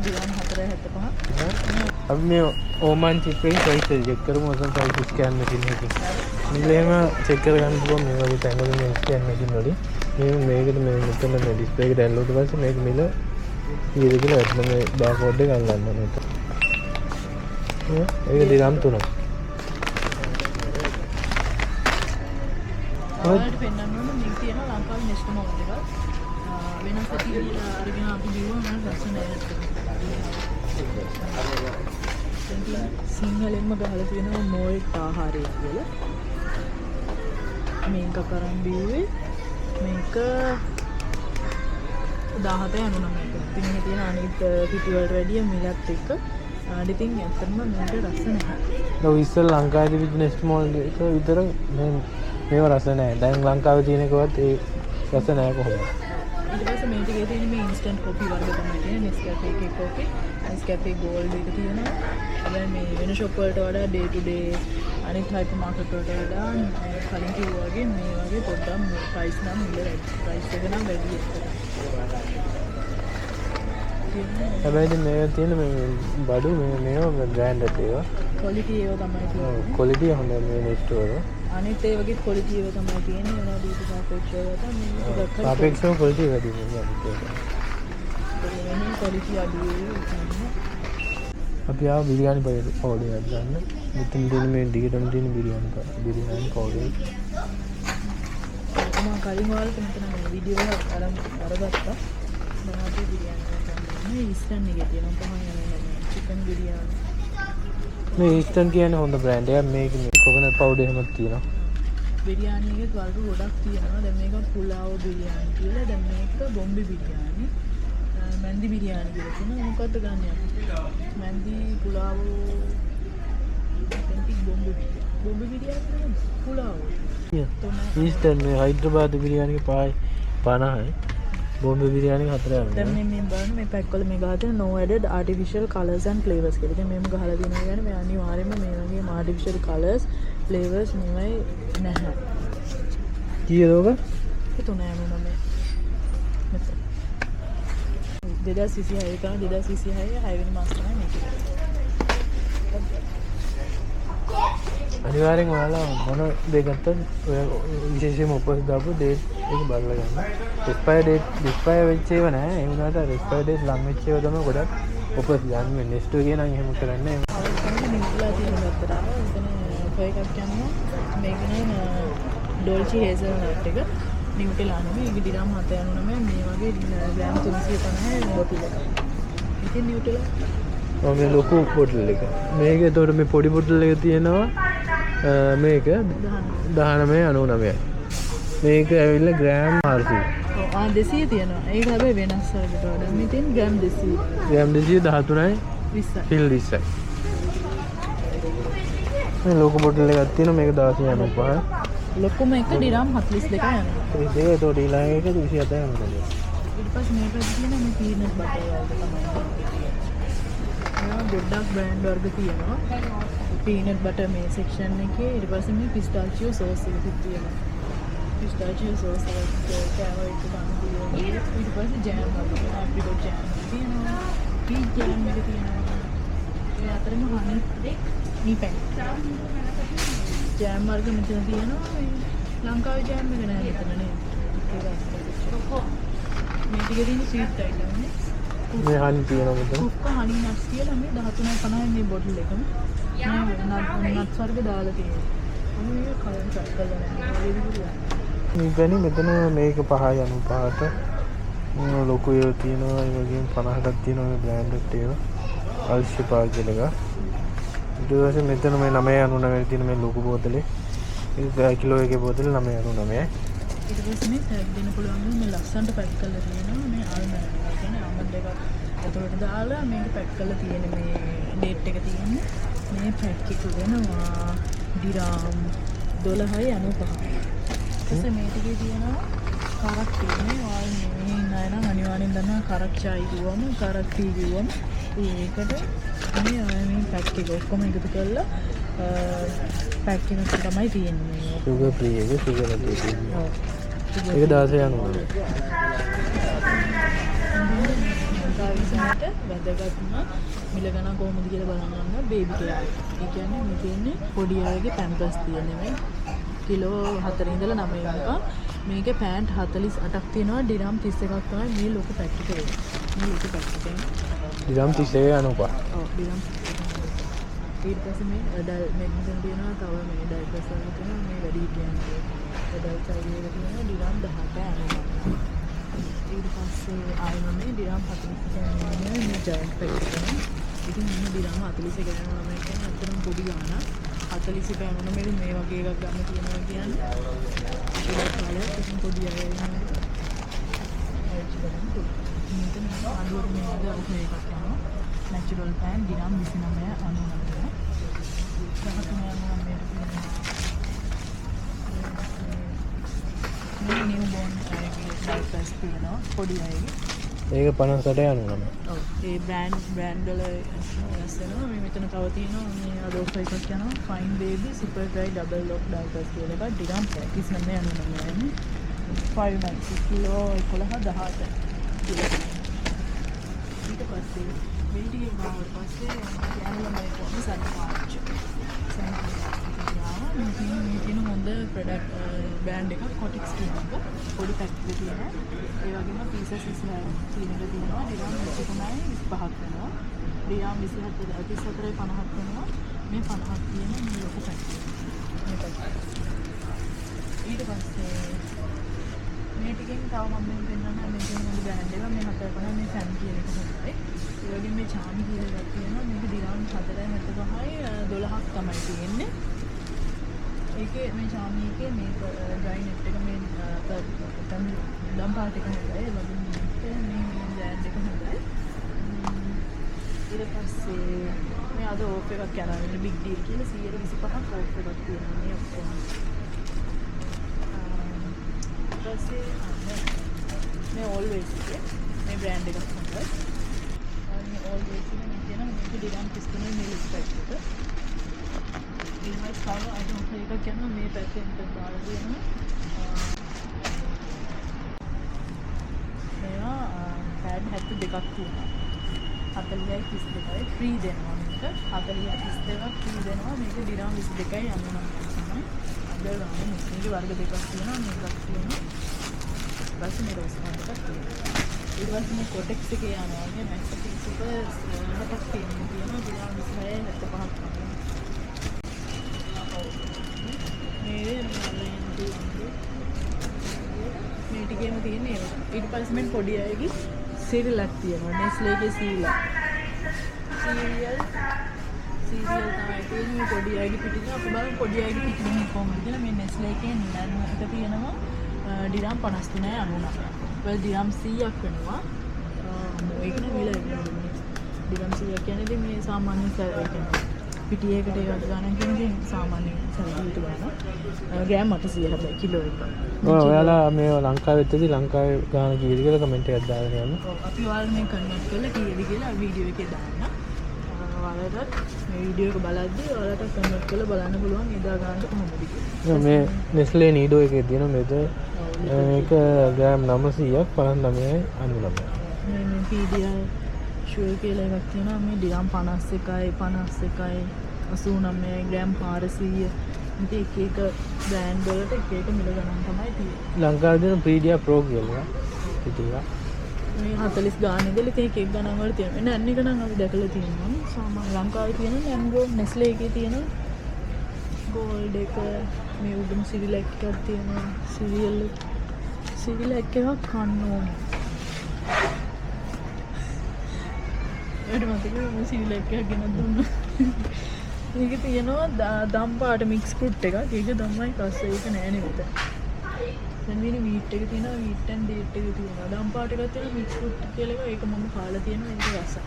දිරම් 4.75. අපි මේ ඕමාන් චිප් එකේ ප්‍රයිස් එක චෙක් කරමු. ඔතන ප්‍රයිස් ස්කෑන් මැෂින් එකකින්. මෙලෙම චෙක් කරගන්න පුළුවන් මේ වගේ තැන්වල මේ ස්කෑන් මැෂින් වලින්. මේකට මේ මෙතන මේ ඩිස්ප්ලේ එක ඩවුන්ලෝඩ් කරලා පස්සේ මේක මිල කීයද කියලා අපිට මේ බාර් කෝඩ් එක අල්ලන්න ඕනේ. ඒක දිරම් 3ක්. ඔයාලට පෙන්වන්න ඕන මේ තියෙනවා ලංකාවේ නෙස්ට් මොල් එක. වෙනස් ඇතිලා අරගෙන අපි දිනුවා නම් රස නැහැ. සිංහලෙන්ම ගහලා තියෙනවා මොල්ට් ආහාරය කියලා. මේක කරන් බීවේ මේක 17.99. ඉතින් මේ තියෙන අනිත් පිටි වලට වැඩිය මිලත් එක්ක ඉතින් ඇත්තටම මේක රස නැහැ. ඔව් ඉස්සෙල් ලංකාවේ තිබිච්ච නෙස්ට් මොල් එක විතර මේව රස නැහැ. දැන් ලංකාවේ තියෙන එකවත් ඒ රස නැහැ කොහොමද? ඊට පස්සේ මේ ටිකේ තියෙන මේ ඉන්ස්ටන්ට් කොපි වර්ග තමයි තියෙන්නේ. Nescafe එකේ කොපි, Nescafe Gold එක තියෙනවා. දැන් මේ වෙන shop වලට වඩා day to day අනිත් hyper market වලට වඩා කලින් කිව්වා වගේ මේ වගේ පොඩ්ඩක් price නම් මිල වැඩි. price එක නම් වැඩි එක්ක. හැබැයි මේ තියෙන මේ බඩු මේවා බ්‍රෑන්ඩඩ් ඒවා. quality ඒවා තමයි තියෙන්නේ. ඔව් quality හොඳයි මේ නෙස්ට් වල. අනිත් ඒ වගේ quality ඒවා තමයි තියෙන්නේ. වෙනවා දීපු සාපේක්ෂව තමයි ටිකක් හරි. සාපේක්ෂව quality වැඩි වෙනවා. quality අඩු වෙනවා. අපි ආව බිරියානි පවුඩර් එකක් ගන්න. මෙතන තියෙන මේ දිගටම තියෙන බිරියානි පවුඩර්. මම කලින් ඔයාලට මෙතන වීඩියෝ එකක් අරගත්තා. මම අපි බිරියානි කරන්නේ. මේ ඉස්ටර්න් එකේ තියෙන තමයි චිකන් බිරියානි. මේ ඉස්ටර්න් කියන්නේ හොඳ බ්‍රෑන්ඩ් එකක්. මේක කොකනට් පවුඩර් එහෙමත් තියෙනවා. බිරියානි එකේ වර්ග ගොඩක් තියෙනවා. දැන් මේක පුලාව් බිරියානි කියලා. දැන් මේක බොම්බි බිරියානි. මන්දි බිරියානි කියලා තියෙනවා. මොකද්ද ගන්න අපි? මන්දි පුලාව් ඔතෙන්ටික් බොම්බි බිරියානි පුලාව්. ईस्टर्न में हैदराबाद बिरयानी के 50 बॉम्बे बिरयानी का 4 දැන් මේ බලන්න මේ පැක් වල මේ ගහලා තියෙන no added artificial colors and flavors කියලා. ඉතින් මේම ගහලා තියෙනවා කියන්නේ මේ අනිවාර්යයෙන්ම මේ වගේ artificial colors flavors මේවයි නැහැ. කීයද ඔක? ඒ 399. මෙතන 2026 එක 2026 6 වෙනි මාස තමයි මේක. අනිවාර්යෙන් ඔයාලා මොන දේ ගත්තත් ඔය විශේෂයෙන්ම උපස් දාපු ඩේට් එක බලලා ගන්න. එක්ස්පයර් වෙච්ච ඒවා නෑ. ඒ වුණාට එක්ස්පයර් ඩේට් ලං වෙච්ච ඒවා තමයි ගොඩක් උපස් ගන්න. නෙක්ස්ට් එකේ නම් එහෙම කරන්නේ නෑ. නිව්ලා තියෙන ගත්තා. එතන ඔය එකක් යනවා. මේක නම් ඩෝල්චි හේසල්නට් එක. නිව්ටෙලා නෙමෙයි. ඒක දිරම් 799 මේ වගේ ග්‍රෑම් 350 බොටල් එකක්. ඉතින් නිව්ටෙලා මේ ලොකු බොටල් එක. මේක එතකොට මේ පොඩි බොටල් එක තියෙනවා මේක 1999යි. මේක ඇවිල්ලා ග්‍රෑම් 400. ඔව් 200 තියෙනවා. ඒක හැබැයි වෙනස් වලට වඩා. මෙතෙන් ග්‍රෑම් 200. ග්‍රෑම් 213යි 20යි. පිල් 20යි. මේ ලොකු බොටල් එකක් තියෙනවා මේක 1695. ලොකුම එක ඩිරම් 42 යනවා. ඒ දෙක එතකොට ඊළඟ එක 27යි යනවා. ඊට පස්සේ මේක තියෙන මේ පීනට් බටර් වර්ග තමයි. ගොඩක් බ්‍රෑන්ඩ් වර්ග තියෙනවා. පීනට් බටර් මේ සෙක්ෂන් එකේ ඊට පස්සේ මේ පිස්තාචියෝ සෝස් එකක් තියෙනවා. පිස්තාචියෝ සෝස් එක කෑවා එක ගන්න පුළුවන්. ඊට පස්සේ ජෑම් වර්ග තියෙනවා. අප්‍රිකෝට් ජෑම් තියෙනවා. පීච් ජෑම් එක තියෙනවා. ඒ අතරෙම හනි මේ පැන්. ජෑම් වර්ග මෙතන තියෙනවා. ලංකාවේ ජෑම් එක නෑ මෙතන නේද? මේ ටික තියෙන ස්වීට් අයිටම් නේ. මේ හනි තියෙනවා මෙතන. කුක්ක හනි නට්ස් කියලා මේ 13.50 මේ බොටල් එකම. මේ නට්ස් වර්ග දාලා තියෙනවා. අනේ කලින් චෙක් කරලා නැහැ. මේ ගනි මෙතන මේක 5.95ට ලොකු ඒවා තියෙනවා. ඒ වගේම 50ක් තියෙනවා මේ බ්‍රෑන්ඩ් එකේ ඒවා. අල්ෂිපා කියලා එක. ඊට පස්සේ මෙතන මේ 9.99 තියෙන මේ ලොකු බෝතලේ. ඒක කිලෝ එකේ බෝතල 9.99යි. ඊට පස්සේ මේ පැක් දෙන්න පුළුවන් මේ ලස්සනට පැක් කරලා තියෙනවා මේ ආල්මන්ඩ්. ඒ කියන්නේ ආල්මන්ඩ් එකක් ඇතුළට දාලා මේක පැක් කරලා තියෙන මේ ඩේට් එක තියෙන්නේ. මේ පැක් එක වෙනවා ඩිරාම් 12.95. ඊටසේ මේ ටිකේ තියෙනවා කරක් තියෙන්නේ. ඔයාලා මේ ඉන්න අය නම් අනිවාර්යෙන් දන්නවා කරක් චායි කිව්වම කරක් ටී කිව්වම ඒකට මේ පැක් එක ඔක්කොම එකතු කරලා පැක් එකක් තමයි තියෙන්නේ. සුගර් ෆ්‍රී එක සුගර් නැති තියෙනවා. ඔව්. ඒක 16 යනවා. කාවිසන්ට වැදගත්ම මිල ගණන් කොහොමද කියලා බලන්න නම් බේබි කෙයාර්. ඒ කියන්නේ මේ තියෙන්නේ පොඩි අයගේ පැම්පර්ස් තියෙන්නේ මේ කිලෝ 4 ඉඳලා 9 වෙනකම්. මේකේ පෑන්ට් 48ක් තියෙනවා. ඩිරම් 31ක් තමයි මේ ලොකු පැක් එක වෙන්නේ. මේ ලොකු පැක් එකෙන් ඩිරම් 31 යනවා. ඔව් ඩිරම් 31. ඊට පස්සේ මේ මෙතන තියෙනවා තව මේ ඩයිපර්ස් වල තියෙනවා මේ වැඩි කියන්නේ ඇඩල්ට් සයිඩ් එක තියෙනවා ඩිරම් 18 යනවා. ඊට පස්සේ ආයෙම මේ ඩිරම් 40 යනවා මේ ජයන්ට් පැක් එක. ඉතින් මේ ඩිරම් 41 යනවා නම් කියන්නේ අතරම පොඩි ගානක් 41 යනවා මේ වගේ එකක් ගන්න තියෙනවා කියන්නේ ඒක කාලයක් ඉතින් පොඩි අය ඉන්නවා. මෙතන අලුත් මේක ඔකේ එකක් යනවා. නැචරල් පෑන් ඩිරම් 29 අනුනම්බර. මේ නිව් බෝන් අයගේ ඩයිපර්ස් තියෙනවා පොඩි අයගේ. ඒක 58 යනවා. ඔව් ඒ බ්‍රෑන්ඩ් වල වෙනස්නවා. මේ මෙතන තව තියෙනවා මේ අද ඔෆර් එකක් යනවා fine baby super dry double lock diapers කියලා එකක් ඩිරම් 39 යනවා. 5 months කිලෝ 11 18 ඊට පස්සේ වීඩියෝ ගාවට පස්සේ යනවා මේ කොහොමද සල්පාච්ච සම්පූර්ණ මේ තියෙන හොඳ ප්‍රොඩක්ට් බ්‍රෑන්ඩ් එකක් කොටික්ස් කියන එක. පොඩි පැක් එකක තියෙනවා. ඒ වගේම පීසස් 20 තියෙනවා. ඩිරාම් 23.25ක් වෙනවා. ඩිරාම් 34.50ක් වෙනවා. මේ 50ක් තියෙන මේ ලොකු පැක් එක. මේ පැක් එක. ඊට පස්සේ මේ ටිකෙන් තව මම මේ පෙන්නන්න මේ තියෙන බ්‍රෑන්ඩ් එක මේ 4.50 මේ සැම් කියන එක තමයි. ඒ වගේම මේ චාමි කියන එකක් තියෙනවා. මේක ඩිරාම් 4.75යි 12ක් තමයි තියෙන්නේ. ඒකේ මේ චාමි එකේ මේ ඩ්‍රයි නෙට් එක මේ දම් පාට එක හොඳයි. ඒ වගේම මේ බ්‍රෑන්ඩ් එක හොඳයි. ඊට පස්සේ මේ අද ඕෆ් එකක් යනවා. මේ බිග් ඩීල් කියලා 125ක් ඕෆ් එකක් තියෙනවා මේ ඔක්කොම. ඊපස්සේ මේ ඔල්වේස් එකේ මේ බ්‍රෑන්ඩ් එකක් හොඳයි. මේ ඔල්වේස් එකේ මේ තියෙන මේක ඩිරාම් 33 මිලිස් පැක් එක. ඊළඟට තව අද ඔෆ් එකක් යනවා මේ පැකේජ් එක දාලා දෙනවා. මේවා පැඩ් 72ක් තියෙනවා. 40යි 32යි ෆ්‍රී දෙනවා මේක. 40යි 32ක් ෆ්‍රී දෙනවා. මේක ඩිරාම් 22යි යනවා තමයි. අද ගානේ මේකේ වර්ග දෙකක් තියෙනවා. මේකක් තියෙනවා. ඊපස්සේ මේ රෝස් එකක් තියෙනවා. ඊට පස්සේ මේ කොටෙක්ස් එකේ යනවා. මේ මැක්ස් එකේ හතක් තියෙනවා. ඩිරාම් 26යි 75ක් තමයි. මේ ටිකේම තියෙන ඒවා. ඊට පස්සේ මෙන්න පොඩි අයගේ සීරියලක් තියෙනවා. නෙස්ලේ එකේ සීරියල් තමයි තියෙන්නේ. මේ පොඩි අයගේ පිටින් අපි බලමු පොඩි අයගේ පිටින් කොහොමද කියලා. මේ නෙස්ලේ එකේ නිලන් එක තියෙනවා ඩිරාම් 53.99. well ඩිරාම් 100ක් වෙනවා. ඒක නේ මිල ඩිරාම් 100ක් කියන්නේ ඉතින් මේ සාමාන්‍ය කියන්නේ පිටියකට ඒ වගේ ගණන් කියන්නේ සාමාන්‍ය සල්ලියට ගන්න. ග්‍රෑම් 800 හැබැයි කිලෝ එක. ඔයාලා මේ ලංකාවෙත්දී ලංකාවේ ගාන කීයද කියලා කමෙන්ට් එකක් දාගෙන යන්න. අපි ඔයාලා මේ කන්වර්ට් කරලා කීයද කියලා වීඩියෝ එකේ දාන්න. ඔයාලට මේ වීඩියෝ එක බලද්දී ඔයාලට කන්වර්ට් කරලා බලන්න පුළුවන් එදා ගන්න කොහොමද කියලා. මේ නෙස්ලේ නීඩෝ එකේ තියෙන මේක ග්‍රෑම් 900ක් 59.99. මේ පීඩියා ෂුවර් කියලා එකක් තියෙනවා. මේ ඩිරාම් 51යි 89යි ග්‍රෑම් 400. ඉතින් එක එක බ්‍රෑන්ඩ් වලට එක එක මිල ගණන් තමයි තියෙන්නේ. ලංකාවේ දෙන ප්‍රීඩියා ප්‍රෝ කියලා පිටියා. මේ 40 ගාන ඉඳලා ඉතින් එක එක ගණන් වල තියෙනවා. නෑ අන්න එක නම් අපි දැකලා තියෙනවා. සාමාන්‍ය ලංකාවේ තියෙන නැන්ගෝ නෙස්ලේ එකේ තියෙන ගෝල්ඩ් එක මේ උඩම සිරියල් එකක් තියෙනවා. සිරියල් එකක් කන්න ඕනේ. ඒකට මතකද මේ සිරියල් එකක් ගෙනත් දුන්නා. මේක තියෙනවා දම් පාට මික්ස් ෆෘට් එකක්. ඒක දම්මයි කස්ස ඒක නෑ නෙවෙත. දැන් මේ වීට් එක තියෙනවා වීට් ඇන්ඩ් ඩේට් එක තියෙනවා. දම් පාට එකක් තියෙනවා මික්ස් ෆෘට් කියලා එක මම කාලා තියෙනවා ඒක රසයි.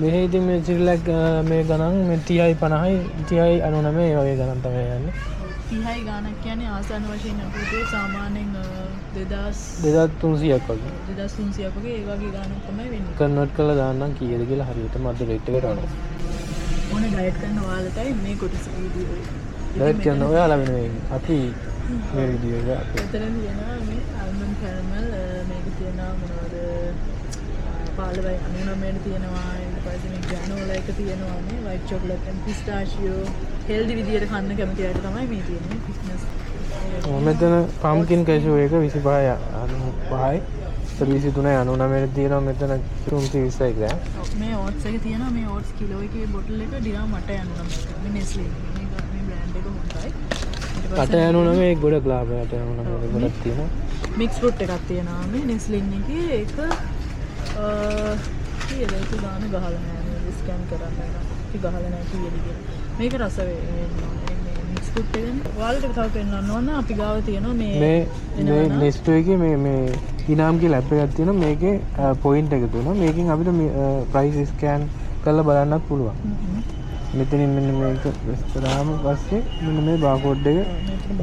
මේ ඉතින් මේ සිරිලක් මේ ගණන් මේ 30යි 50යි 30යි 99 ඒ වගේ ගණන් තමයි යන්නේ. 30යි ගානක් කියන්නේ ආසන්න වශයෙන් අපිට සාමාන්‍යයෙන් 2300ක් වගේ. 2300ක් වගේ ඒ වගේ ගානක් තමයි වෙන්නේ. කන්වර්ට් කරලා දාන්නම් කීයද කියලා හරියටම අද රේට් එකට අනුව. ඕනේ ඩයට් කරන ඔයාලටයි මේ කොටස වීඩියෝ එක. ඩයට් කරන ඔයාලා වෙනුවෙන් අපි මේ වීඩියෝ එක අපේ එතන තියෙනවා මේ ආල්මන්ඩ් කැරමල් මේක තියෙනවා මොනවද 15.99 තියෙනවා. ඊට පස්සේ මේ ග්‍රැනෝලා එක තියෙනවා මේ white chocolate and pistachio healthy විදියට කන්න කැමති අයට තමයි මේ තියෙන්නේ ෆිට්නස්. මෙතන පම්කින් කැෂුව එක 25යි 95යි 23.99 තියෙනවා. මෙතන 320යි ග්‍රෑම්. මේ ඕට්ස් එක තියෙනවා. මේ ඕට්ස් කිලෝ එකේ බොටල් එක ඩිරාම් 8.99. මේ නෙස්ලේ මේ බ්‍රෑන්ඩ් එක හොඳයි. 8.99 ගොඩක් ලාභ 8.99 ගොඩක් තියෙනවා. මික්ස් ෆෘට් එකක් තියෙනවා මේ නෙස්ලින් එකේ ඒක කීයද ඒක ගාන ගහලා නැහැ මේ ස්කෑන් කරන්න එක ගහලා නැහැ කීයද කියලා. මේක රස මේ මික්ස් ෆෘට් එකෙන් ඔයාලට තව පෙන්නන්න ඕන අපි ගාව තියෙනවා මේ නෙස්ටෝ එකේ මේ ඉනාම් කියලා ඇප් එකක් තියෙනවා. මේකේ පොයින්ට් එක තියෙනවා. මේකෙන් අපිට ප්‍රයිස් ස්කෑන් කරලා බලන්නත් පුළුවන්. මෙතනින් මෙන්න මේක ඉස්සරහාම පස්සේ මෙන්න මේ බාකෝඩ් එක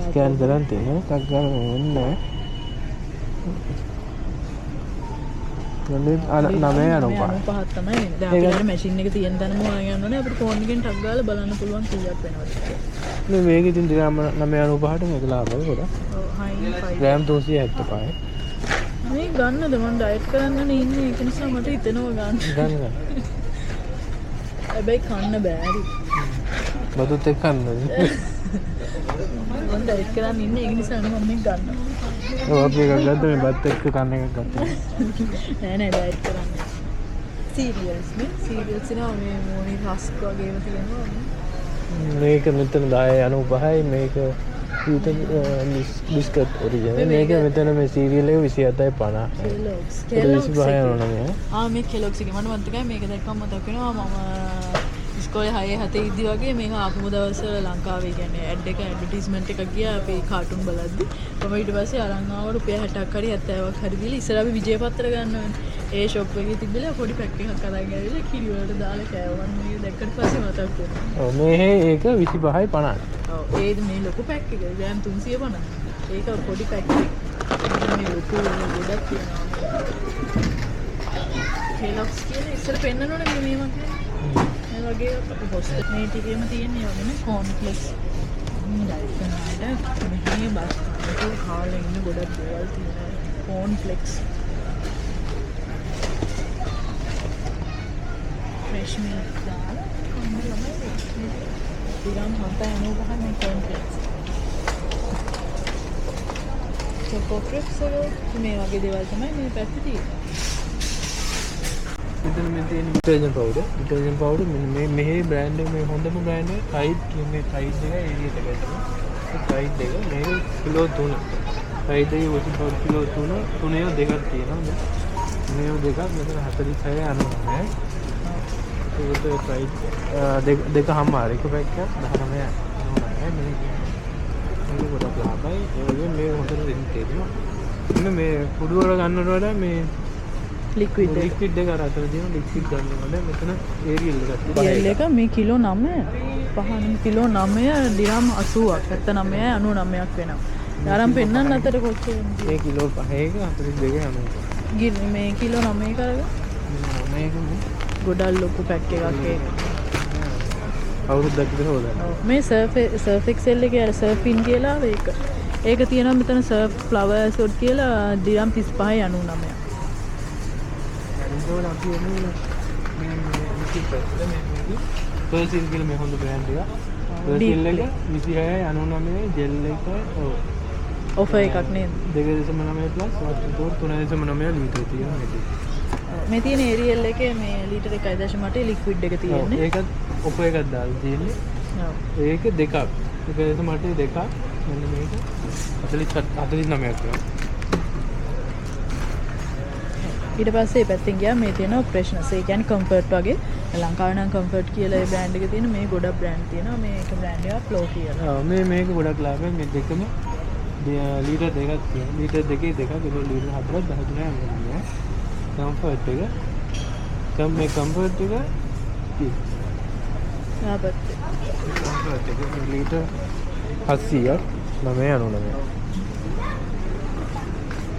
ස්කෑන් කරන් තියෙනවා. ටක් ගාලා වෙන්නේ නැහැ. 9.95 තමයි වෙන්නේ. දැන් අපිට මැෂින් එක තියෙන තැනම හොයන්න ඕනේ. අපිට ෆෝන් එකෙන් ටක් ගාලා බලන්න පුළුවන් කීයක් වෙනවද කියලා. මේක ඉතින් 9.95ට මේක ලාභයි ගොඩක්. ඔව් හයි 5 ග්‍රෑම් 375යි. මේ ගන්නද මම ඩයට් කරන්නනේ ඉන්නේ. ඒක නිසා මට හිතෙනවා ගන්න. ගන්න. හැබැයි කන්න බෑ. බදුත් එක්ක කන්නද? මම ඩයට් කරන් ඉන්නේ ඒක නිසා මම මේක ගන්නවා. ඔව් අපි එකක් ගත්තා මේ බත් එක්ක කන්න එකක් ගත්තා. නෑ නෑ ඩයට් කරන්නේ. සීරියල්ස් නේ සීරියල්ස් නේ මේ මොනි රස්ක් වගේම තියෙනවා. මේක මෙතන 10.95යි මේක බිස්කට් ඔරිජිනල්. මේක මෙතන මේ සීරියල් එක 27.50. මේ කෙලොක්ස් එක මට මතකයි මේක දැක්කම මතක් වෙනවා මම ඉස්කෝලේ 6 7 ඉදි වගේ මේක ආපුම දවස්වල ලංකාවේ කියන්නේ ඇඩ් එක ඇඩ්වර්ටයිස්මන්ට් එකක් ගියා අපි කාටුන් බලද්දි මම ඊට පස්සේ අරන් ආව රුපියල් 60ක් හරි 70ක් හරි දීලා ඉස්සර අපි විජේපත්‍ර ගන්න ඕනේ. ඒ ෂොප් එකේ තිබිලා පොඩි පැක් එකක් අරන් ගිහලා කිරි වලට දාලා කෑවා. මේක දැක්කට පස්සේ මතක් වුණා. ඔව් මේ ඒක 25යි 50. ඔව් ඒ මේ ලොකු පැක් එක ග්‍රෑම් 350. ඒක පොඩි පැක් එකක්. මේ ලොකු ගොඩක් තියෙනවා. කෙලොක්ස් කියන්නේ ඉස්සර පෙන්නනෝනේ මේ මේ වගේ හොස්ට් මේ ටිකේම තියෙන්නේ වගේ කෝන්ෆ්ලෙක්ස් මේ ඩයට් කරනකොට මේ බස් එකේ කාලේ ඉන්න ගොඩක් දේවල් තියෙනවා කෝන්ෆ්ලෙක්ස් ෆ්‍රෙෂ් මිල්ක් දාලා කොන්න ළමයි ඊගම් හත යනවා ගහන මේ කෝන්ෆ්ලෙක්ස් චොකෝ ක්‍රිස්ප්ස් මේ වගේ දේවල් තමයි මේ පැත්තේ තියෙන්නේ. මෙතන මේ තියෙන ඩිටර්ජන්ට් පවුඩර් මෙන්න මේ බ්‍රෑන්ඩ් එක මේ හොඳම බ්‍රෑන්ඩ් එක ටයිඩ් කියන්නේ ටයිඩ් එක ඒරියට ගත්තා. ටයිඩ් එක මේක කිලෝ 3. ටයිඩ් එකේ වොෂින් පවුඩර් කිලෝ 3 තුනේ දෙකක් තියෙනවා. මේ දෙකක් මෙතන 46 යනවා නේ. ඒකට ටයිඩ් දෙකමාර එක පැක් එකක් 19 යනවා නේ. මේක ගොඩක් ලාභයි. ඒ වගේම මේ හොඳට දෙන්න තියෙනවා. ඉතින් මේ කුඩු වල ගන්නවට වඩා මේ ලික්විඩ් එක අර අතර තියෙන ලික්විඩ් ගන්නකොට මෙතන ඒරියල් එකක් ඒරියල් එක මේ කිලෝ 9 පහන කිලෝ 9 දිරම් 80ක් 79 99ක් වෙනවා. යාරම් පෙන්නන්න අතර කොච්චර මේ කිලෝ 5 එක 42 යනවා. මේ කිලෝ 9 කරග මේක ගොඩක් ලොකු පැක් එකක් ඒක. අවුරුද්දක් විතර හොදන්න. මේ සර්ෆ් එක්සෙල් එකේ අර සර්ෆින් කියලා ඒක. ඒක තියෙනවා මෙතන සර්ෆ් ෆ්ලවර්ස් උඩ් කියලා දිරම් 35 99ක්. ඒකෝල අපි එන්නේ මේ පර්සිල් කියලා මේ හොඳ බ්‍රෑන්ඩ් එකක්. පර්සිල් එක 26.99 ජෙල් එක ඔෆර් එකක් නේද? 2.9 ප්ලස් 3.9 ලීටර් තියෙනවා මේක. මේ තියෙන ඒරියල් එකේ මේ ලීටර් 1.8 ලික්විඩ් එක තියෙන්නේ. ඒකත් ඔෆර් එකක් දාලා තියෙන්නේ. ඔව්. ඒක දෙකක්. 1.8 දෙකක්. මෙන්න මේක 49ක් වෙනවා. ඊට පස්සේ පැත්තෙන් ගියා මේ තියෙන ඔපරේෂනල්ස් ඒ කියන්නේ කම්ෆර්ට් වගේ ලංකාවේ නම් කම්ෆර්ට් කියලා ඒ බ්‍රෑන්ඩ් එක තියෙන මේ ගොඩක් බ්‍රෑන්ඩ් තියෙනවා මේක බ්‍රෑන්ඩ් එක ෆ්ලෝ කියලා. ඔව් මේක ගොඩක් ලාභයි මේ දෙකම ලීටර් දෙකක් තියෙනවා. ලීටර් දෙකේ දෙකක් ඒක ලීටර් 4ක් 13ක් යනවා. කම්ෆර්ට් එක මේ කම්ෆර්ට් එක යාපත් කම්ෆර්ට් එක ලීටර් 700ක් 999.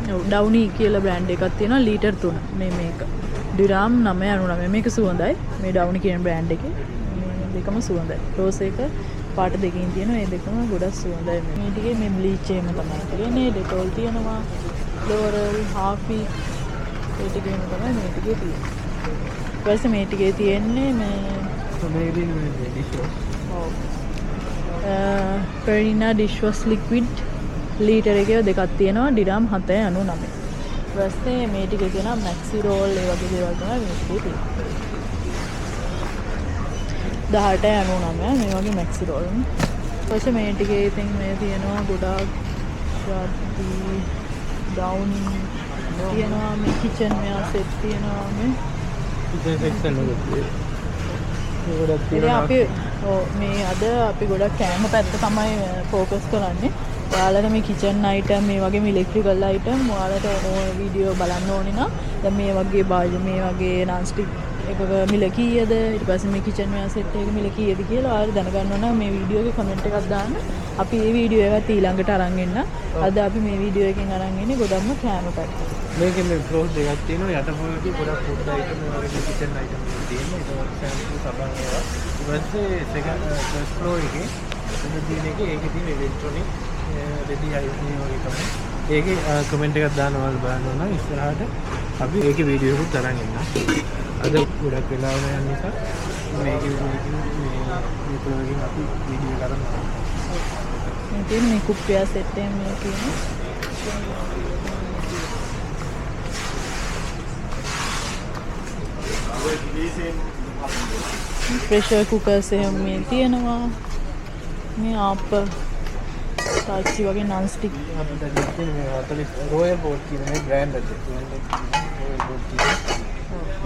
ඩවුනි කියලා බ්‍රෑන්ඩ් එකක් තියෙනවා ලීටර් 3 මේක ඩිරාම් 999 මේක සුවඳයි මේ ඩවුනි කියන බ්‍රෑන්ඩ් එකේ මේ දෙකම සුවඳයි රෝස් එක පාට දෙකකින් තියෙනවා ඒ දෙකම ගොඩක් සුවඳයි මේ ටිකේ මේ බ්ලීච් එකම තමයි තියෙන්නේ ඩෙටෝල් තියෙනවා ෆ්ලෝරල් හාෆි ඒ ටිකේම තමයි මේ ටිකේ තියෙන්නේ ඊපස්සේ මේ ටිකේ තියෙන්නේ මේ ඩිෂ් පෙරිනා ඩිෂ් වොෂ් ලික්විඩ් ලීටර් එකේ දෙකක් තියෙනවා ඩිරම් 799. ඊපස්සේ මේ ටිකේ තියෙනවා මැක්සි රෝල් ඒ වගේ දේවල් තමයි මේ ටිකේ තියෙන්නේ. 1899 මේ වගේ මැක්සි රෝල්. ඊපස්සේ මේ ටිකේ ඉතින් මේ තියෙනවා ගොඩාක් ශාටි ඩවුනි තියෙනවා මේ කිචන් මෙයා සෙට් තියෙනවා මේ කිචන් සෙක්ෂන් එකේ අපි මේ අද අපි ගොඩක් කෑම පැත්ත තමයි ફોකස් කරන්නේ. ඔයාලට මේ කිචන් අයිටම් මේ වගේ ඉලෙක්ට්‍රිකල් අයිටම් ඔයාලට ඕන වීඩියෝ බලන්න ඕනේ නම් දැන් මේ වගේ බාජ මේ වගේ non stick එකක මිල කීයද ඊට පස්සේ මේ කිචන් වෙයා සෙට් එකක මිල කීයද කියලා ඔයාලා දැනගන්න ඕන නම් මේ වීඩියෝ එකේ කමෙන්ට් එකක් දාන්න. අපි මේ වීඩියෝ එකත් ඊළඟට අරන් එන්න. අද අපි මේ වීඩියෝ එකෙන් අරන් එන්නේ ගොඩක්ම කෑම පැත්ත. මේකේ මේ ෆ්ලෝස් දෙකක් තියෙනවා යටපොළේ ගොඩක් ෆුඩ් අයිටම් වගේ කිචන් අයිටම් තියෙනවා ඒක සෑම්පල් සබන් ඒවා ඊට පස්සේ සෙකන්ඩ් ෆස්ට් ෆ්ලෝර් එකේ එතන තියෙන එකේ ඒකේ තියෙන ඉලෙක්ට්‍රොනික් රෙඩි අයිටම් වගේ තමයි ඒකේ කමෙන්ට් එකක් දාන්න ඔයාලා බලන්න ඕන ඉස්සරහට අපි ඒකේ වීඩියෝ එකක් තරන් ඉන්න. අද ගොඩක් වෙලාව යන නිසා මේකේ මේ ප්‍රෝග්‍රෑම් අපි වීඩියෝ කරනවා. මේ තියෙන මේ කුප්පිය සෙට් එකෙන් මේ තියෙන ප්‍රෙෂර් කුකර්ස් එහෙම මේ තියෙනවා. මේ ආප්ප තාච්චි වගේ non stick අපිට දෙන්නේ මේ 40 රොයල් බෝඩ් කියන මේ බ්‍රෑන්ඩ් එක. රොයල් බෝඩ් කියන.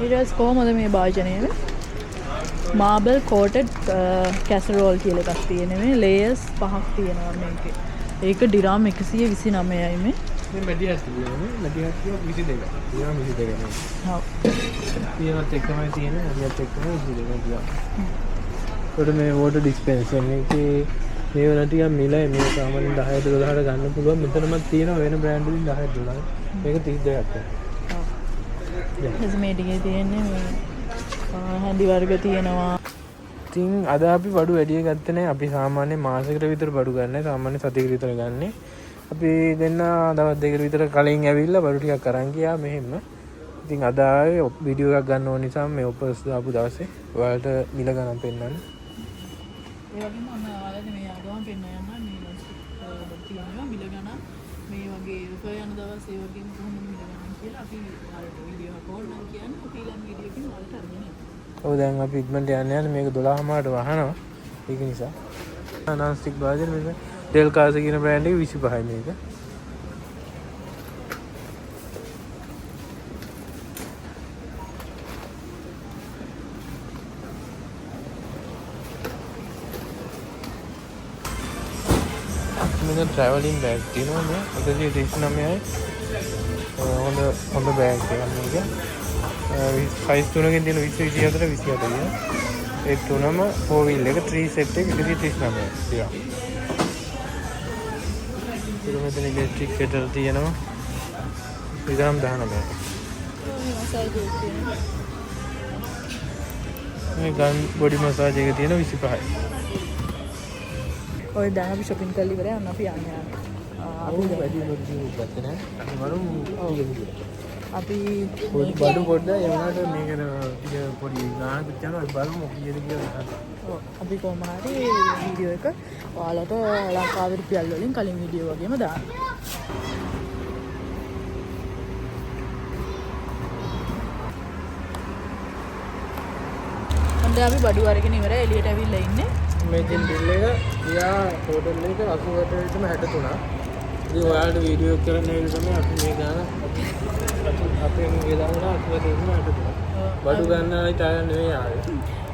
ඊට කොහමද මේ භාජනය මාබල් කෝටඩ් කැසරෝල් කියලා එකක් තියෙනවා. මේ ලේයර්ස් 5ක් තියෙනවා මේකේ. ඒක ඩිරාම් 129යි මේ. මේ මැඩියස් තියෙන්නේ. මැඩියස් කියන 22ක්. ඩිරාම් 22ක්. ඔව්. ඊයනත් එක්කමයි තියෙන්නේ. මැඩියස් එක්කම 22ක් ඩිරාම්. ඒකට මේ වෝටර් ඩිස්පෙන්සර් එකේ මේ වල ටිකක් මිලයි. මේ සාමාන්‍යයෙන් 10ට 12ට ගන්න පුළුවන්. මෙතනමත් තියෙනවා වෙන බ්‍රෑන්ඩ් වලින් 10ට 12ට. මේක 32ක්. ඔව්. මේ ටිකේ තියෙන්නේ මේ හැඳි වර්ග තියෙනවා. ඉතින් අද අපි බඩු වැඩි ගත්තේ නැහැ. අපි සාමාන්‍යයෙන් මාසෙකට විතර බඩු ගන්නෑ. සාමාන්‍යයෙන් සතියකට විතර ගන්නෙ. අපි දෙන්න දවස් දෙකකට විතර කලින් ඇවිල්ලා බඩු ටිකක් අරන් ගියා මෙහෙම. ඉතින් අද ආවේ වීඩියෝ එකක් ගන්න ඕන නිසා මේ ඔෆර්ස් දාපු දවසේ ඔයාලට මිල ගණන් පෙන්නන්න. ඒ වගේම මම ඔයාලට මේ ආගම පෙන්න යන්න මේ තියෙනවා මිල ගණන් මේ වගේ ඔෆර් යන දවස් ඒ වගේම කොහොමද මිල ගණන් කියලා අපි ඔයාලට වීඩියෝ එකක් ඕන නම් කියන්නේ අපි ඊළඟ වීඩියෝ එකකින් ඔයාලට අරගෙන එනවා. ඔව් දැන් අපි ඉක්මනට යන්නේ මේක 12:00ට වහනවා. ඒක නිසා non stick භාජන මේක ඩෙල් කාස කියන බ්‍රෑන්ඩ් එකේ 25යි මේක. මේක ට්‍රැවලින් බෑග් තියෙනවා මේ 139යි. හොඳ බෑග් එකක් මේක. සයිස් තුනකින් තියෙන 20 24 28 ඒ තුනම 4 wheel එක 3 set එක 139යි තියා. ඊට මෙතන ඉලෙක්ට්‍රික් කෙටල් තියෙනවා. ඉදාම් 19යි. මේ ගන් බොඩි මසාජ් එක තියෙන 25යි. ඔය දැන් අපි shopping කරලා ඉවරයි. අන්න අපි යන්නේ. අපි වැඩි මොකද ගත්තේ නැහැ. අපි වරුම් අපි බඩු පොඩ්ඩක් ඒ වුණාට මේක ටික පොඩි ගානක් යනවා ඒ බලමු කීයද කියලා. ඔව් අපි කොහොම හරි වීඩියෝ එක ඔයාලට ලංකාවේ රුපියල් වලින් කලින් වීඩියෝ වගේම දාන්න. හන්ද අපි බඩු අරගෙන ඉවරයි එළියට ඇවිල්ලා ඉන්නේ. මේ දින් බිල් එක ගියා හෝටල් එක 88ටම 63. ඉතින් ඔයාලට වීඩියෝ එක කරන්න වෙන තමයි අපි මේ ගාන අපේ මේ දාන 88ටම 63. බඩු ගන්නයි තාම නෙවෙයි ආවේ.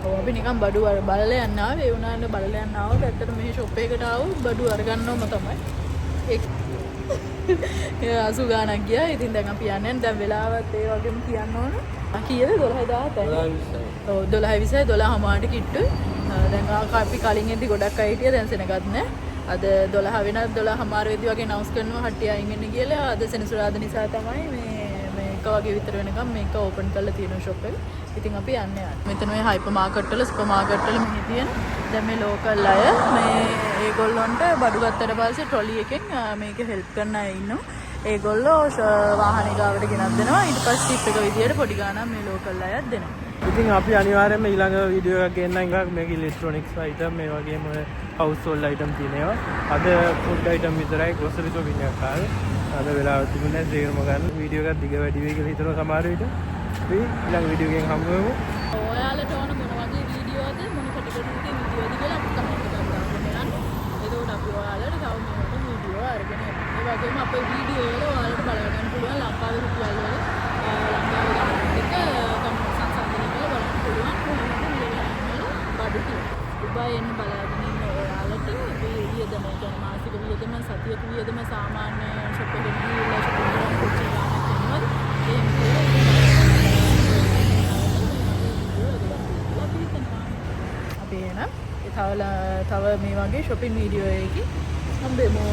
ඔව් අපි නිකන් බඩු බලලා යන්න ආවේ. ඒ වුණාට බලලා යන්න ආවොත් ඇත්තට මේ ෂොප් එකකට ආවොත් බඩු අරගන්නවම තමයි. ඒ 80 ගාණක් ගියා. ඉතින් දැන් අපි යන්නේ දැන් වෙලාවත් ඒ වගේම කියන්න ඕන. කීයද 12000යි. ඔව් 12:20 12:00 කිට්ටු. දැන් අපි කලින් එද්දි ගොඩක් අය හිටියා දැන් සෙනගත් නැහැ. අද 12 වෙනත් 12:00 වෙද්දි වගේ announce කරනවා හට්ටිය අයින් වෙන්න කියලා. අද සෙනසුරාදා නිසා තමයි මේක වගේ විතර වෙනකම් මේක ඕපන් කරලා තියෙන ෂොප් එක. ඉතින් අපි යන්නේ. මෙතන ඔය හයිපර් මාකට් වල සුපර් මාකට් වල මෙහි තියෙන දැන් මේ ලෝකල් අය මේ ඒගොල්ලන්ට බඩු ගත්තට පස්සේ ට්‍රොලි එකෙන් මේක හෙල්ප් කරන අය ඉන්නවා. ඒගොල්ලෝ වාහනේ ගාවට ගෙනත් දෙනවා. ඊට පස්සේ ටිප් එක විදියට පොඩි ගාණක් මේ ලෝකල් අයත් දෙනවා. ඉතින් අපි අනිවාර්යයෙන්ම ඊළඟ වීඩියෝ එකක් ගෙන්නන එකක් මේක ඉලෙක්ට්‍රොනික්ස් අයිටම් මේ වගේම හවුස් හෝල්ඩ් අයිටම් තියෙනවා. අද ෆුඩ් අයිටම් විතරයි ග්‍රොසරි ෂොපින් එකක් ආවේ. අද වෙලාව තිබුණේ සේරම ගන්න වීඩියෝ එකක් දිග වැඩි වෙයි කියලා හිතනවා සමහර විට. අපි ඊළඟ වීඩියෝ එකෙන් හමු වෙමු. ඔයාලට ඕන මොන වගේ වීඩියෝද මොන කැටගරියක වීඩියෝද කියලා අපිට කමෙන්ට් එකක් දාන්න. එතකොට අපි ඔයාලට තව මේකට වීඩියෝ අරගෙන එනවා. ඒ වගේම අපේ වීඩියෝ වල ඔයාලට බල ගන්න පුළුවන් ලංකාවේ රුපියල් වල ලංකාවේ ගණන් එක දුබයි එන්න බලාගෙන ඉන්න ඔයාලට මේ වියදම ගැන මාසික වියදම සතියක වියදම සාමාන්‍ය ෂොප් එකකින් ගිහලා ෂොප් එකකින් කොච්චර ගාණක් වෙනවද අපි එන තව මේ වගේ shopping වීඩියෝ එකකින් හම්බෙමු.